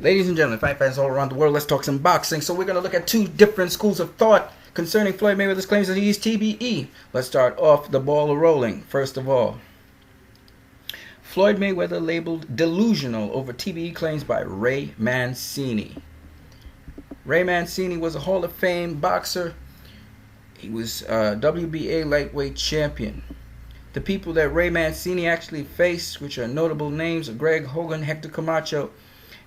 Ladies and gentlemen, fight fans all around the world, let's talk some boxing. So we're going to look at two different schools of thought concerning Floyd Mayweather's claims that he is TBE. Let's start off the ball rolling. First of all, Floyd Mayweather labeled delusional over TBE claims by Ray Mancini. Ray Mancini was a Hall of Fame boxer. He was WBA lightweight champion. The people that Ray Mancini actually faced, which are notable names, are Greg Hogan, Hector Camacho.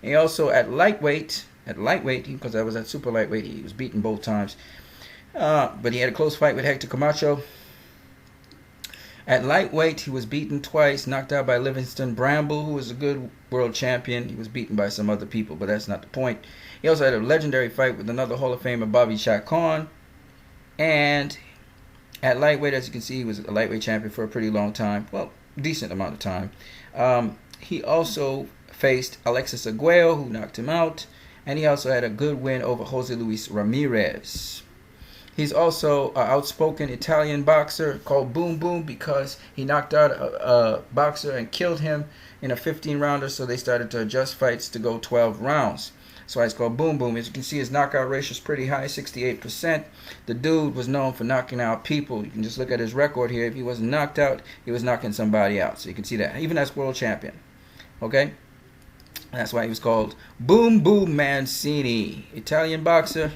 And also at lightweight, because I was at super lightweight, he was beaten both times. But he had a close fight with Hector Camacho. At lightweight, he was beaten twice, knocked out by Livingston Bramble, who was a good world champion. He was beaten by some other people, but that's not the point. He also had a legendary fight with another Hall of Famer, Bobby Chacon. And at lightweight, as you can see, he was a lightweight champion for a pretty long time. Well, decent amount of time. He also faced Alexis Arguello, who knocked him out. And he also had a good win over Jose Luis Ramirez. He's also an outspoken Italian boxer called Boom Boom because he knocked out a boxer and killed him in a 15-rounder, so they started to adjust fights to go 12 rounds. So it's called Boom Boom. As you can see, his knockout ratio is pretty high, 68%. The dude was known for knocking out people. You can just look at his record here. If he wasn't knocked out, he was knocking somebody out. So you can see that, even as world champion. Okay? That's why he was called Boom Boom Mancini. Italian boxer.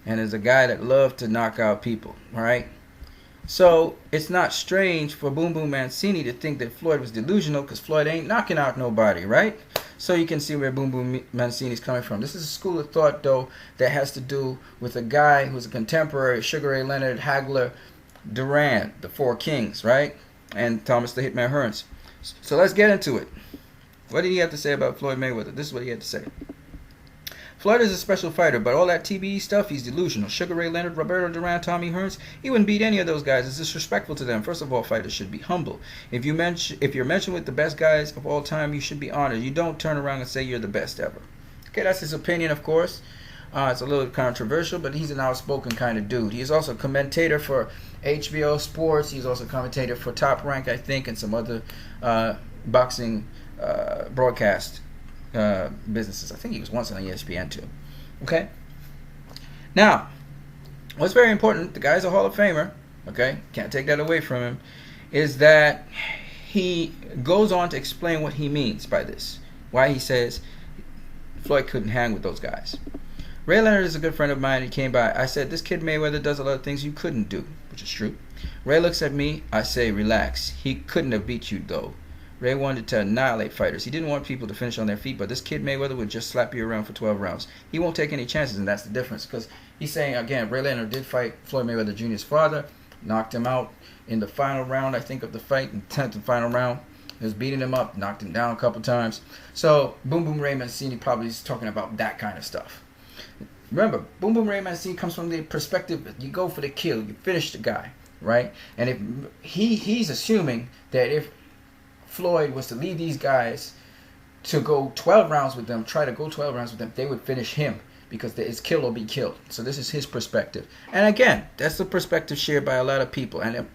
And is a guy that loved to knock out people. Alright? So it's not strange for Boom Boom Mancini to think that Floyd was delusional, because Floyd ain't knocking out nobody, right? So you can see where Boom Boom Mancini is coming from. This is a school of thought, though, that has to do with a guy who's a contemporary, Sugar Ray Leonard, Hagler, Duran, the Four Kings, right? And Thomas the Hitman Hearns. So let's get into it. What did he have to say about Floyd Mayweather? This is what he had to say. Floyd is a special fighter, but all that TBE stuff, he's delusional. Sugar Ray Leonard, Roberto Duran, Tommy Hearns, he wouldn't beat any of those guys. It's disrespectful to them. First of all, fighters should be humble. If you're mentioned with the best guys of all time, you should be honored. You don't turn around and say you're the best ever. Okay, that's his opinion, of course. It's a little controversial, but he's an outspoken kind of dude. He's also a commentator for HBO Sports. He's also a commentator for Top Rank, I think, and some other boxing broadcast businesses. I think he was once on ESPN too. Okay? Now, what's very important, the guy's a Hall of Famer, okay? Can't take that away from him, is that he goes on to explain what he means by this. Why he says Floyd couldn't hang with those guys. Ray Leonard is a good friend of mine. He came by. I said, this kid Mayweather does a lot of things you couldn't do, which is true. Ray looks at me. I say, relax. He couldn't have beat you, though. Ray wanted to annihilate fighters. He didn't want people to finish on their feet, but this kid Mayweather would just slap you around for 12 rounds. He won't take any chances, and that's the difference. Because he's saying, again, Ray Leonard did fight Floyd Mayweather Jr.'s father, knocked him out in the final round, I think, of the fight, in the 10th and final round. He was beating him up, knocked him down a couple times. So, Boom Boom Ray Mancini probably is talking about that kind of stuff. Remember, Boom Boom Ray Mancini comes from the perspective that you go for the kill, you finish the guy, right? And if he's assuming that if Floyd was to lead these guys to go 12 rounds with them, try to go 12 rounds with them, they would finish him because it's kill or be killed. So this is his perspective. And again, that's the perspective shared by a lot of people. And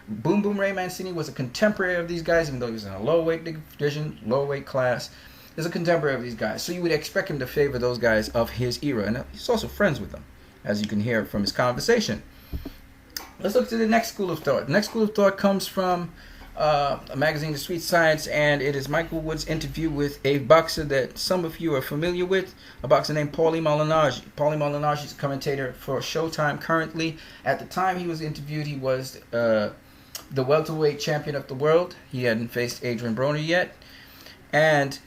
Boom Boom Ray Mancini was a contemporary of these guys, even though he was in a low weight division, low weight class. He's a contemporary of these guys. So you would expect him to favor those guys of his era. And he's also friends with them, as you can hear from his conversation. Let's look to the next school of thought. The next school of thought comes from a magazine, The Sweet Science, and it is Michael Wood's interview with a boxer that some of you are familiar with, a boxer named Paulie Malignaggi. Paulie Malignaggi is a commentator for Showtime currently. At the time he was interviewed, he was the welterweight champion of the world. He hadn't faced Adrian Broner yet. And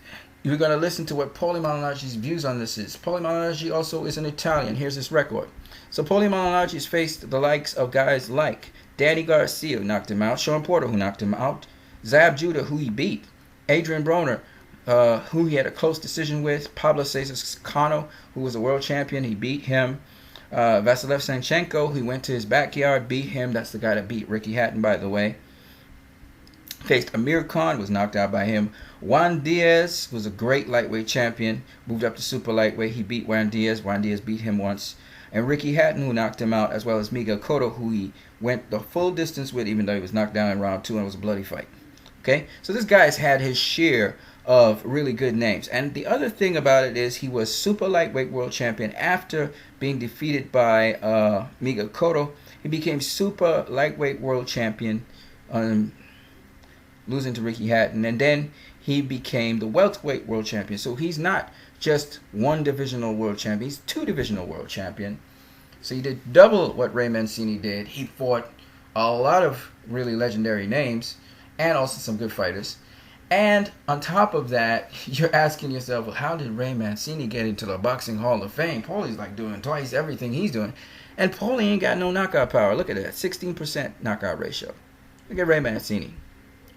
you're going to listen to what Paulie Malignaggi's views on this is. Paulie Malignaggi also is an Italian. Here's his record. So Paulie Malignaggi's faced the likes of guys like Danny Garcia, who knocked him out. Sean Porter, who knocked him out. Zab Judah, who he beat. Adrian Broner, who he had a close decision with. Pablo Cesar Cano, who was a world champion. He beat him. Vasilev Sanchenko, who went to his backyard, beat him. That's the guy that beat Ricky Hatton, by the way. Faced Amir Khan, was knocked out by him. Juan Diaz was a great lightweight champion. Moved up to super lightweight. He beat Juan Diaz. Juan Diaz beat him once. And Ricky Hatton, who knocked him out, as well as Miguel Cotto, who he went the full distance with, even though he was knocked down in round 2 and it was a bloody fight. Okay? So this guy's had his share of really good names. And the other thing about it is he was super lightweight world champion after being defeated by Miga Cotto. He became super lightweight world champion, losing to Ricky Hatton, and then he became the welterweight world champion. So he's not just one divisional world champion, he's two divisional world champion. So he did double what Ray Mancini did. He fought a lot of really legendary names and also some good fighters. And on top of that, you're asking yourself, well, how did Ray Mancini get into the Boxing Hall of Fame? Paulie's like doing twice everything he's doing. And Paulie ain't got no knockout power. Look at that, 16% knockout ratio. Look at Ray Mancini,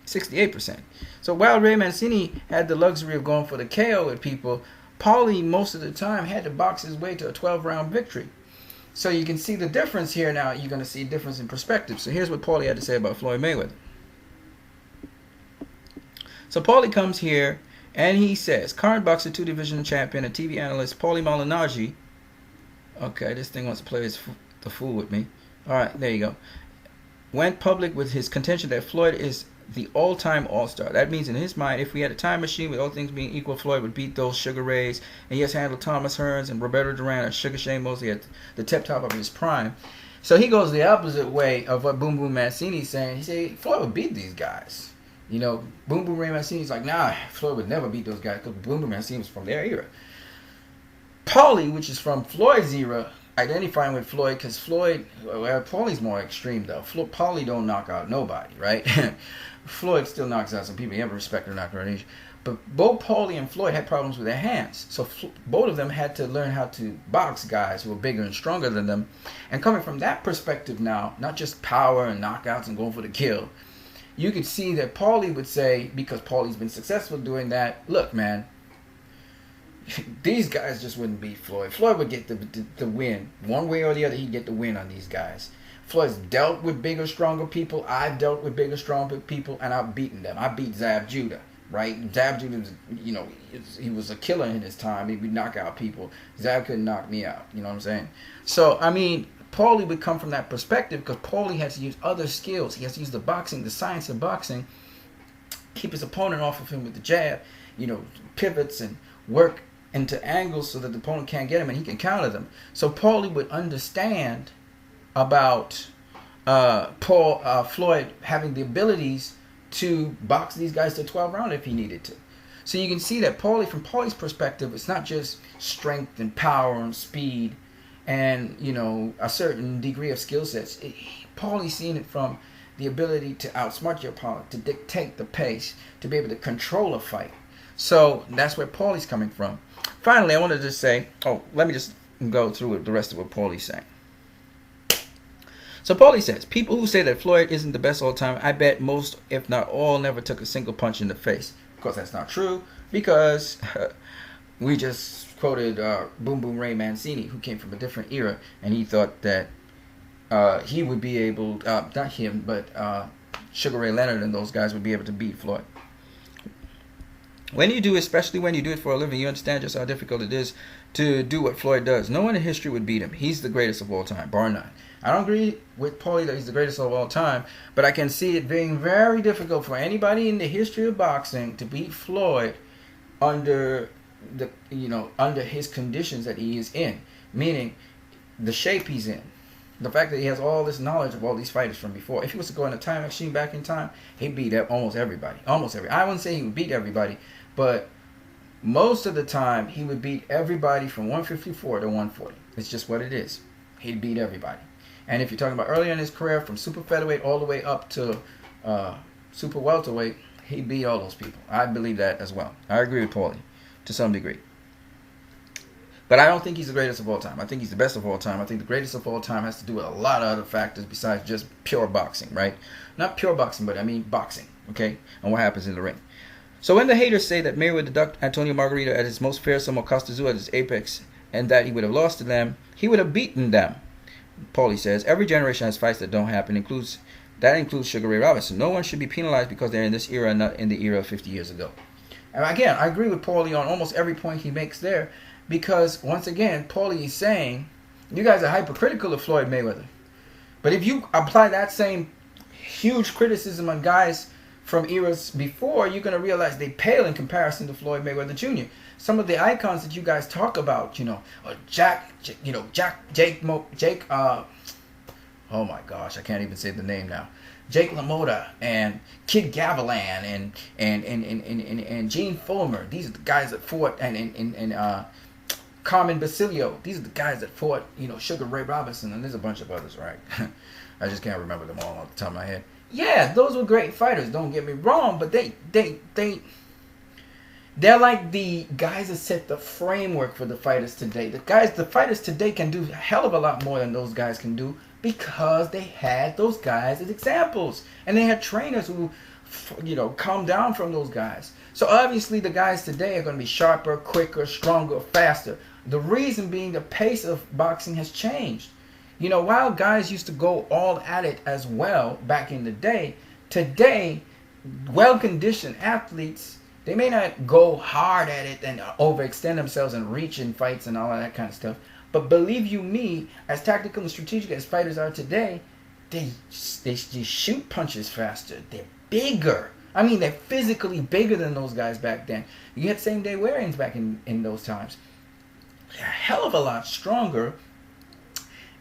68%. So while Ray Mancini had the luxury of going for the KO with people, Paulie most of the time had to box his way to a 12-round victory. So you can see the difference here now. You're going to see a difference in perspective. So here's what Paulie had to say about Floyd Mayweather. So Paulie comes here and he says, current boxer, two-division champion, and TV analyst Paulie Malignaggi. Okay, this thing wants to play the fool with me. All right, there you go. Went public with his contention that Floyd is the all-time all-star. That means in his mind, if we had a time machine with all things being equal, Floyd would beat those Sugar Rays, and he has handled Thomas Hearns and Roberto Duran and Sugar Shane Mosley at the tip-top of his prime. So he goes the opposite way of what Boom Boom Mancini's saying. He said Floyd would beat these guys. You know, Boom Boom Ray Mancini's like, nah, Floyd would never beat those guys because Boom Boom Mancini was from their era. Paulie, which is from Floyd's era, identifying with Floyd because Floyd, well, Paulie's more extreme though. Paulie don't knock out nobody, right? Floyd still knocks out some people. You have respect or not, right? But both Paulie and Floyd had problems with their hands. So both of them had to learn how to box guys who were bigger and stronger than them. And coming from that perspective now, not just power and knockouts and going for the kill, you could see that Paulie would say, because Paulie's been successful doing that, look, man, these guys just wouldn't beat Floyd. Floyd would get the win. One way or the other, he'd get the win on these guys. Floyd's dealt with bigger, stronger people. I've dealt with bigger, stronger people, and I've beaten them. I beat Zab Judah, right? Zab Judah was, you know, he was a killer in his time. He would knock out people. Zab couldn't knock me out. You know what I'm saying? So, I mean, Paulie would come from that perspective because Paulie has to use other skills. He has to use the boxing, the science of boxing, keep his opponent off of him with the jab, you know, pivots and work into angles so that the opponent can't get him and he can counter them. So Paulie would understand about Floyd having the abilities to box these guys to 12 round if he needed to. So you can see that Paulie, from Paulie's perspective, it's not just strength and power and speed and, you know, a certain degree of skill sets. Paulie's seeing it from the ability to outsmart your opponent, to dictate the pace, to be able to control a fight. So that's where Paulie's coming from. Finally, I wanted to say, let me just go through the rest of what Paulie's saying. So Paulie says, people who say that Floyd isn't the best all time, I bet most, if not all, never took a single punch in the face. Of course, that's not true because we just quoted Boom Boom Ray Mancini, who came from a different era, and he thought that he would be able, not him, but Sugar Ray Leonard and those guys would be able to beat Floyd. When you do, especially when you do it for a living, you understand just how difficult it is to do what Floyd does. No one in history would beat him. He's the greatest of all time, bar none. I don't agree with Paulie that he's the greatest of all time, but I can see it being very difficult for anybody in the history of boxing to beat Floyd under under his conditions that he is in, meaning the shape he's in. The fact that he has all this knowledge of all these fighters from before. If he was to go in a time machine back in time, he'd beat up almost everybody. I wouldn't say he would beat everybody, but most of the time he would beat everybody from 154 to 140. It's just what it is. He'd beat everybody. And if you're talking about earlier in his career, from super featherweight all the way up to super welterweight, he beat all those people. I believe that as well. I agree with Paulie to some degree. But I don't think he's the greatest of all time. I think he's the best of all time. I think the greatest of all time has to do with a lot of other factors besides just pure boxing, right? Not pure boxing, but I mean boxing, okay? And what happens in the ring. So when the haters say that Mayweather ducked Antonio Margarito at his most fearsome or Costa Azul at his apex and that he would have lost to them, he would have beaten them. Paulie says, every generation has fights that don't happen. That includes Sugar Ray Robinson. No one should be penalized because they're in this era and not in the era of 50 years ago. And again, I agree with Paulie on almost every point he makes there because, once again, Paulie is saying, you guys are hypercritical of Floyd Mayweather. But if you apply that same huge criticism on guys from eras before, you're going to realize they pale in comparison to Floyd Mayweather Jr. Some of the icons that you guys talk about, Jake, oh my gosh, I can't even say the name now. Jake LaMotta and Kid Gavilan and Gene Fullmer. These are the guys that fought, and Carmen Basilio. These are the guys that fought, Sugar Ray Robinson, and there's a bunch of others, right? I just can't remember them all off the top of my head. Yeah, those were great fighters. Don't get me wrong, but they're like the guys that set the framework for the fighters today. The fighters today can do a hell of a lot more than those guys can do because they had those guys as examples, and they had trainers who, calm down from those guys. So obviously the guys today are going to be sharper, quicker, stronger, faster. The reason being the pace of boxing has changed. While guys used to go all at it as well back in the day, today, well-conditioned athletes, they may not go hard at it and overextend themselves and reach in fights and all of that kind of stuff. But believe you me, as tactical and strategic as fighters are today, they shoot punches faster. They're bigger. I mean, they're physically bigger than those guys back then. You had same-day wear-ins back in those times. They're a hell of a lot stronger,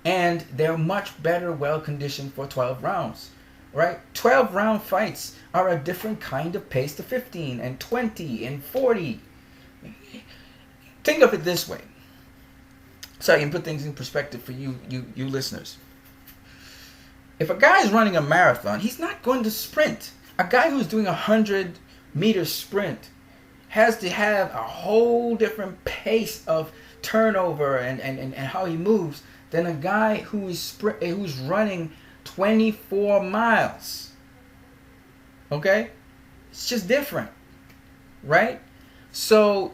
and they're much better well-conditioned for 12 rounds. Right? 12-round fights are a different kind of pace to 15 and 20 and 40. Think of it this way, so I can put things in perspective for you listeners. If a guy is running a marathon, he's not going to sprint. A guy who's doing a 100-meter sprint has to have a whole different pace of turnover and how he moves than a guy who's running 24 miles. Okay? It's just different. Right? So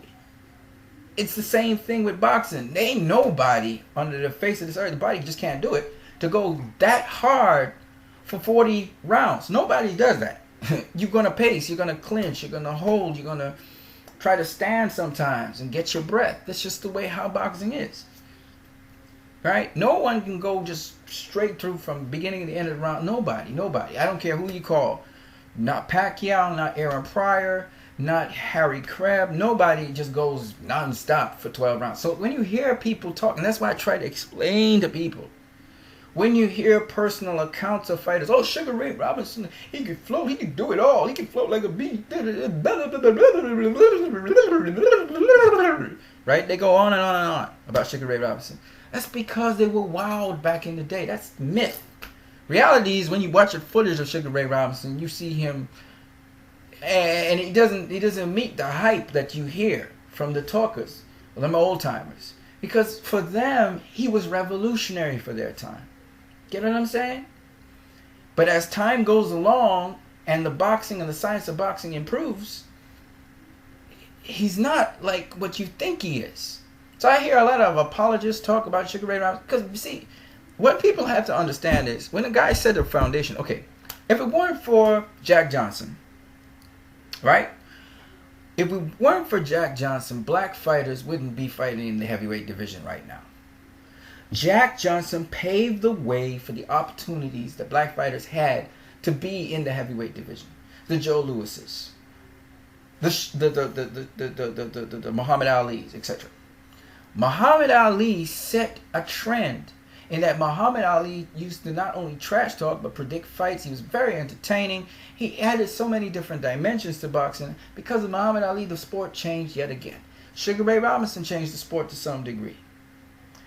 it's the same thing with boxing. There ain't nobody under the face of this earth, the body just can't do it, to go that hard for 40 rounds. Nobody does that. You're going to pace, you're going to clinch, you're going to hold, you're going to try to stand sometimes and get your breath. That's just the way how boxing is. Right? No one can go just straight through from beginning to end of the round. Nobody. I don't care who you call. Not Pacquiao, not Aaron Pryor, not Harry Crabb. Nobody just goes non-stop for 12 rounds. So when you hear people talk, and that's why I try to explain to people, when you hear personal accounts of fighters, oh, Sugar Ray Robinson, he could float, he could do it all, he could float like a bee. Right? They go on and on and on about Sugar Ray Robinson. That's because they were wild back in the day. That's myth. Reality is when you watch the footage of Sugar Ray Robinson, you see him, and he doesn't meet the hype that you hear from the talkers, them old timers, because for them he was revolutionary for their time. Get what I'm saying? But as time goes along and the boxing and the science of boxing improves, he's not like what you think he is. So I hear a lot of apologists talk about Sugar Ray Robinson, because you see, what people have to understand is when a guy said the foundation, okay, if it weren't for Jack Johnson, right? If we weren't for Jack Johnson, black fighters wouldn't be fighting in the heavyweight division right now. Jack Johnson paved the way for the opportunities that black fighters had to be in the heavyweight division. The Joe Lewises, the Muhammad Ali's, etc. Muhammad Ali set a trend in that Muhammad Ali used to not only trash talk but predict fights. He was very entertaining. He added so many different dimensions to boxing. Because of Muhammad Ali, the sport changed yet again. Sugar Ray Robinson changed the sport to some degree.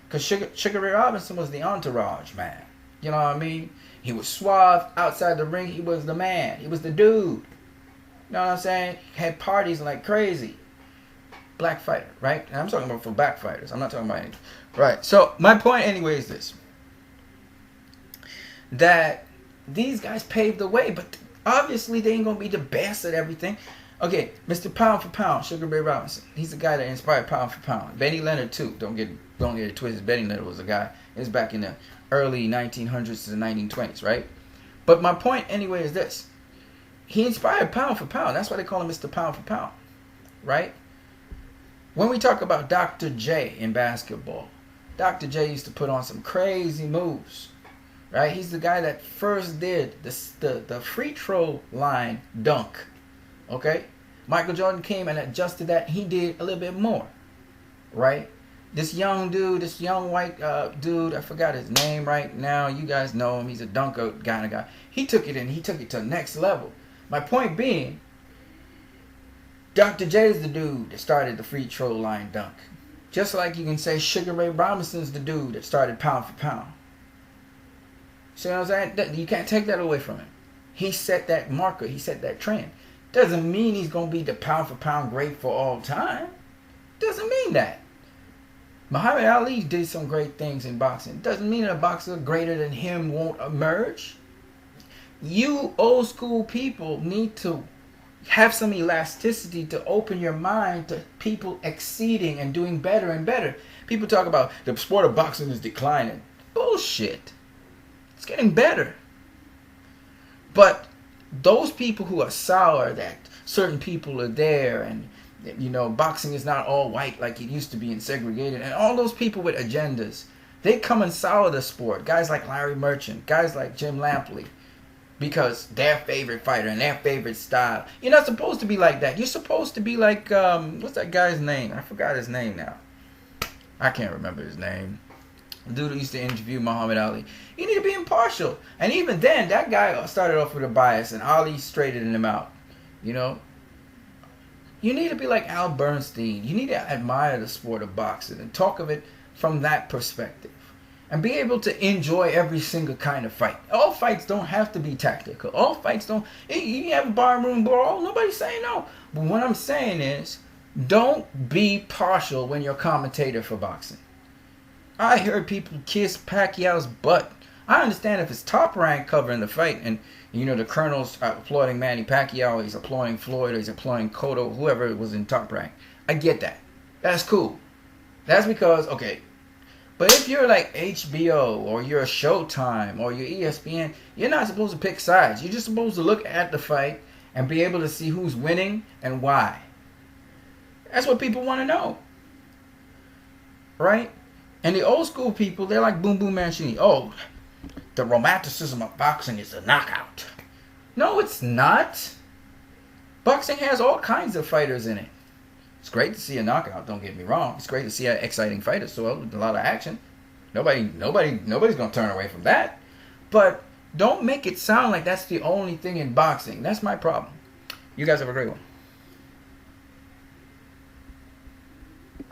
Because Sugar Ray Robinson was the entourage man. You know what I mean? He was suave. Outside the ring, he was the man. He was the dude. You know what I'm saying? He had parties like crazy. Black fighter, right? And I'm talking about for black fighters. I'm not talking about anything. Right. So my point anyway is this. That these guys paved the way, but obviously they ain't going to be the best at everything. Okay, Mr. Pound for Pound, Sugar Ray Robinson. He's the guy that inspired Pound for Pound. Benny Leonard too. Don't get it twisted. Benny Leonard was a guy. It was back in the early 1900s to the 1920s, right? But my point anyway is this. He inspired Pound for Pound. That's why they call him Mr. Pound for Pound, right? When we talk about Dr. J in basketball, Dr. J used to put on some crazy moves, right? He's the guy that first did the free throw line dunk. Okay, Michael Jordan came and adjusted that. He did a little bit more, right? This young dude, this young white dude, I forgot his name right now. You guys know him. He's a dunker kind of guy. He took it and he took it to the next level. My point being, Dr. J is the dude that started the free throw line dunk. Just like you can say Sugar Ray Robinson's the dude that started pound for pound. See what I'm saying? You can't take that away from him. He set that marker. He set that trend. Doesn't mean he's going to be the pound for pound great for all time. Doesn't mean that. Muhammad Ali did some great things in boxing. Doesn't mean that a boxer greater than him won't emerge. You old school people need to have some elasticity to open your mind to people exceeding and doing better and better. People talk about the sport of boxing is declining. Bullshit. It's getting better. But those people who are sour that certain people are there and boxing is not all white like it used to be and segregated, and all those people with agendas, they come and sour the sport. Guys like Larry Merchant, guys like Jim Lampley, because their favorite fighter and their favorite style. You're not supposed to be like that. You're supposed to be like, what's that guy's name? I forgot his name now. I can't remember his name. The dude who used to interview Muhammad Ali. You need to be impartial. And even then, that guy started off with a bias, and Ali straightened him out. You need to be like Al Bernstein. You need to admire the sport of boxing and talk of it from that perspective. And be able to enjoy every single kind of fight. All fights don't have to be tactical. All fights don't... You have a barroom brawl, nobody's saying no. But what I'm saying is, don't be partial when you're a commentator for boxing. I heard people kiss Pacquiao's butt. I understand if it's Top Rank covering the fight and the colonel's applauding Manny Pacquiao, he's applauding Floyd, or he's applauding Cotto, whoever was in Top Rank. I get that. That's cool. That's because, okay. But if you're like HBO or you're Showtime or you're ESPN, you're not supposed to pick sides. You're just supposed to look at the fight and be able to see who's winning and why. That's what people want to know. Right? And the old school people, they're like Boom Boom Mancini. Oh, the romanticism of boxing is a knockout. No, it's not. Boxing has all kinds of fighters in it. It's great to see a knockout, don't get me wrong. It's great to see an exciting fight as well with a lot of action. Nobody's going to turn away from that. But don't make it sound like that's the only thing in boxing. That's my problem. You guys have a great one.